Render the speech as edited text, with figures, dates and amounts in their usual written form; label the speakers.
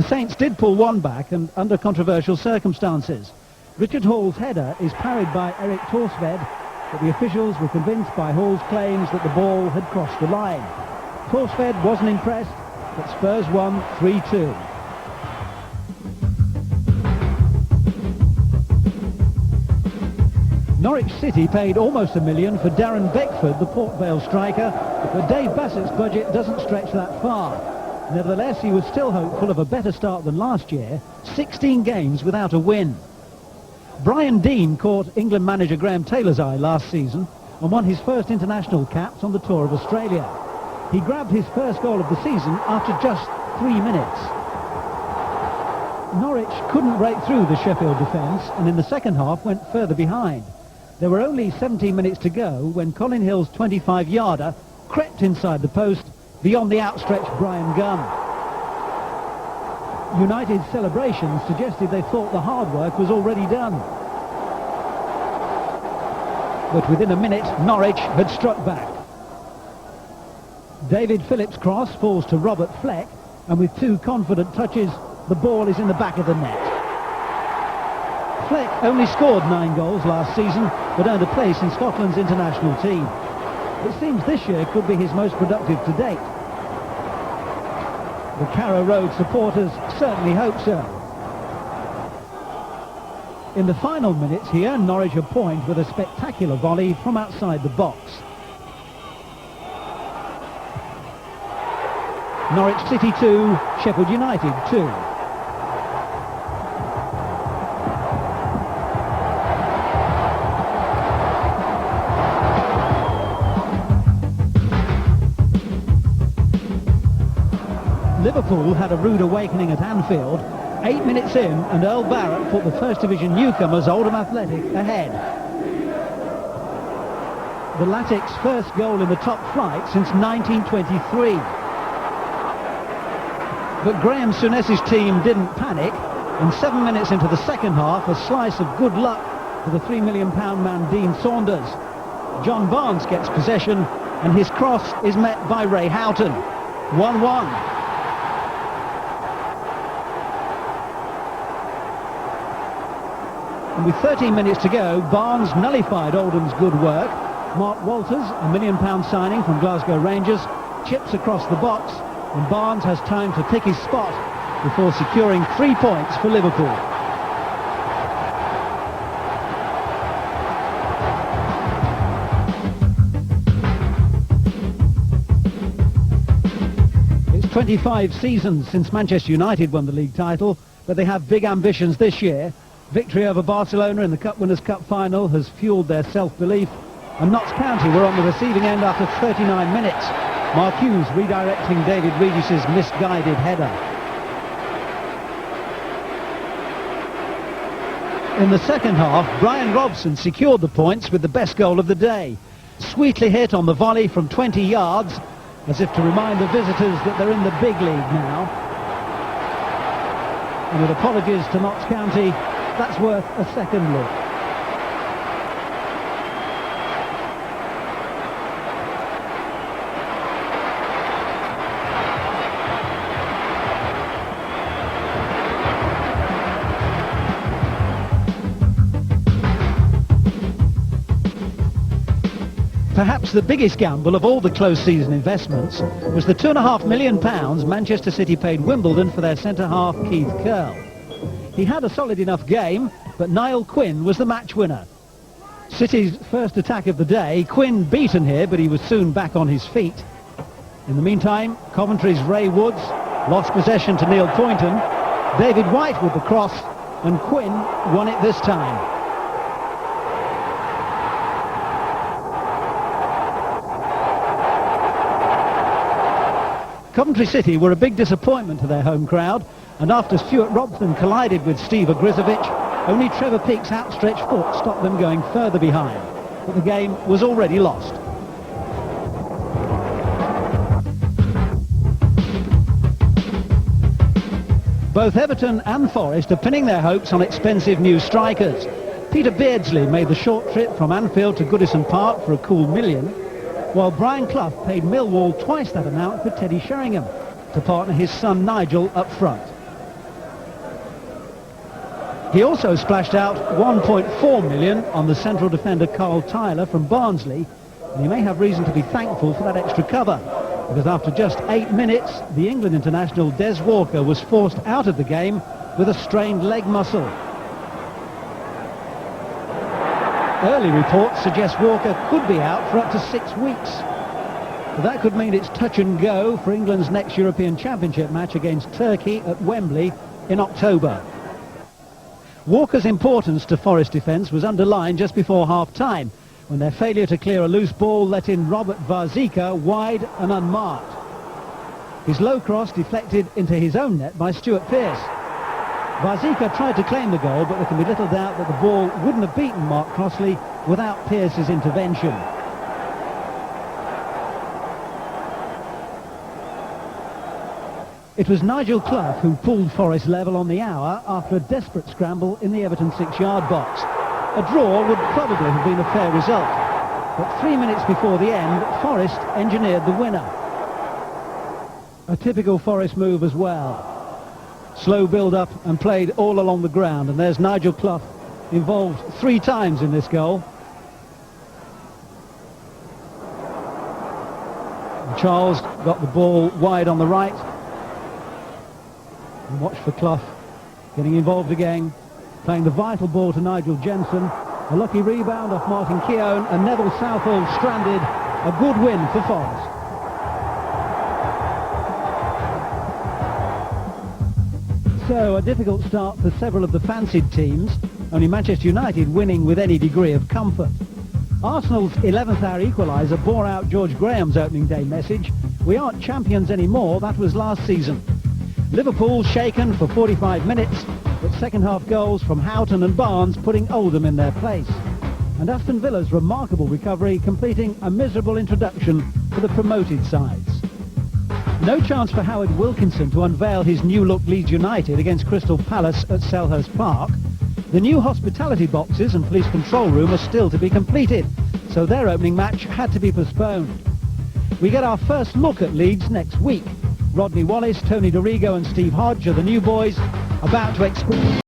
Speaker 1: The Saints did pull one back, and under controversial circumstances. Richard Hall's header is parried by Erik Thorsved, but the officials were convinced by Hall's claims that the ball had crossed the line. Thorsved wasn't impressed, but Spurs won 3-2. Norwich City paid almost $1 million for Darren Beckford, the Port Vale striker, but Dave Bassett's budget doesn't stretch that far. Nevertheless, he was still hopeful of a better start than last year, 16 games without a win. Brian Deane caught England manager Graham Taylor's eye last season and won his first international caps on the tour of Australia. He grabbed his first goal of the season after just 3 minutes. Norwich couldn't break through the Sheffield defence and in the second half went further behind. There were only 17 minutes to go when Colin Hill's 25-yarder crept inside the post beyond the outstretched Brian Gunn. United's celebrations suggested they thought the hard work was already done. But within a minute, Norwich had struck back. David Phillips' cross falls to Robert Fleck, and with 2 confident touches, the ball is in the back of the net. Fleck only scored 9 goals last season, but earned a place in Scotland's international team. It seems this year could be his most productive to date. The Carrow Road supporters certainly hope so. In the final minutes, he earned Norwich a point with a spectacular volley from outside the box. Norwich City 2, Sheffield United 2. Liverpool had a rude awakening at Anfield. 8 minutes in, and Earl Barrett put the First Division newcomers Oldham Athletic ahead. The Latics' first goal in the top flight since 1923. But Graham Souness's team didn't panic, and 7 minutes into the second half, a slice of good luck for the £3 million man Dean Saunders. John Barnes gets possession, and his cross is met by Ray Houghton. 1-1. And with 13 minutes to go, Barnes nullified Oldham's good work. Mark Walters, £1 million signing from Glasgow Rangers, chips across the box, and Barnes has time to pick his spot before securing 3 points for Liverpool. It's 25 seasons since Manchester United won the league title, but they have big ambitions this year. Victory over Barcelona in the Cup Winners' Cup final has fueled their self-belief, and Notts County were on the receiving end after 39 minutes. Mark Hughes redirecting David Regis's misguided header. In the second half, Brian Robson secured the points with the best goal of the day. Sweetly hit on the volley from 20 yards, as if to remind the visitors that they're in the big league now. And with apologies to Notts County, that's worth a second look. Perhaps the biggest gamble of all the close season investments was the £2.5 million Manchester City paid Wimbledon for their centre-half Keith Curle. He had a solid enough game, but Niall Quinn was the match winner. City's first attack of the day, Quinn beaten here, but he was soon back on his feet. In the meantime, Coventry's Ray Woods lost possession to Neil Poynton, David White with the cross, and Quinn won it this time. Coventry City were a big disappointment to their home crowd, and after Stuart Robson collided with Steve Ogrizovic, only Trevor Peake's outstretched foot stopped them going further behind. But the game was already lost. Both Everton and Forest are pinning their hopes on expensive new strikers. Peter Beardsley made the short trip from Anfield to Goodison Park for a cool £1 million, while Brian Clough paid Millwall twice that amount for Teddy Sheringham to partner his son Nigel up front. He also splashed out 1.4 million on the central defender Carl Tyler from Barnsley, and he may have reason to be thankful for that extra cover, because after just 8 minutes, the England international Des Walker was forced out of the game with a strained leg muscle. Early reports suggest Walker could be out for up to 6 weeks. But that could mean it's touch and go for England's next European Championship match against Turkey at Wembley in October. Walker's importance to Forest defence was underlined just before half-time, when their failure to clear a loose ball let in Robert Warzeka wide and unmarked. His low cross deflected into his own net by Stuart Pearce. Warzeka tried to claim the goal, but there can be little doubt that the ball wouldn't have beaten Mark Crossley without Pearce's intervention. It was Nigel Clough who pulled Forest level on the hour after a desperate scramble in the Everton 6-yard box. A draw would probably have been a fair result, but 3 minutes before the end, Forest engineered the winner. A typical Forest move as well. Slow build-up and played all along the ground, and there's Nigel Clough involved 3 times in this goal. And Charles got the ball wide on the right. And watch for Clough getting involved again, playing the vital ball to Nigel Jensen. A lucky rebound off Martin Keown, and Neville Southall stranded. A good win for Forest. So a difficult start for several of the fancied teams, only Manchester United winning with any degree of comfort. Arsenal's 11th hour equaliser bore out George Graham's opening day message: "We aren't champions anymore, that was last season." Liverpool shaken for 45 minutes, but second half goals from Houghton and Barnes putting Oldham in their place. And Aston Villa's remarkable recovery completing a miserable introduction for the promoted sides. No chance for Howard Wilkinson to unveil his new look Leeds United against Crystal Palace at Selhurst Park. The new hospitality boxes and police control room are still to be completed, so their opening match had to be postponed. We get our first look at Leeds next week. Rodney Wallace, Tony Dorigo and Steve Hodge are the new boys about to experience